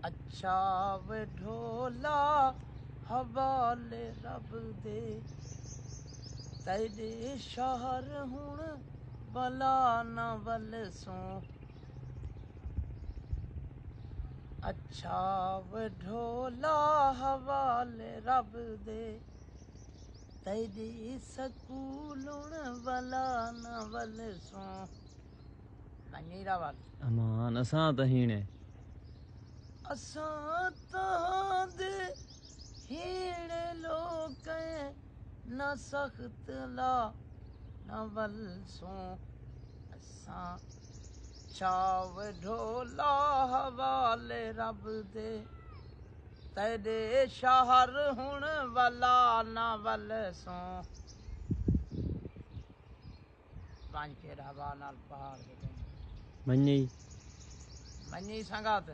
अच्छा वे ढोला हवाले रब दे तेरे शहर हुण बला न वलसों अच्छा वे ढोला हवाले रब दे तेरी सकूलुण बला न वलसों मंजीरा वाल अमान असां त हीणे असां तां दे हीणे लोक न सख्त ला न वलसों असां चाव ढोला हवाले रब दे तेरे शहर हुण वला न वलसों पंज फेर हवा नाल पहाड़ दे मञी मनी संगात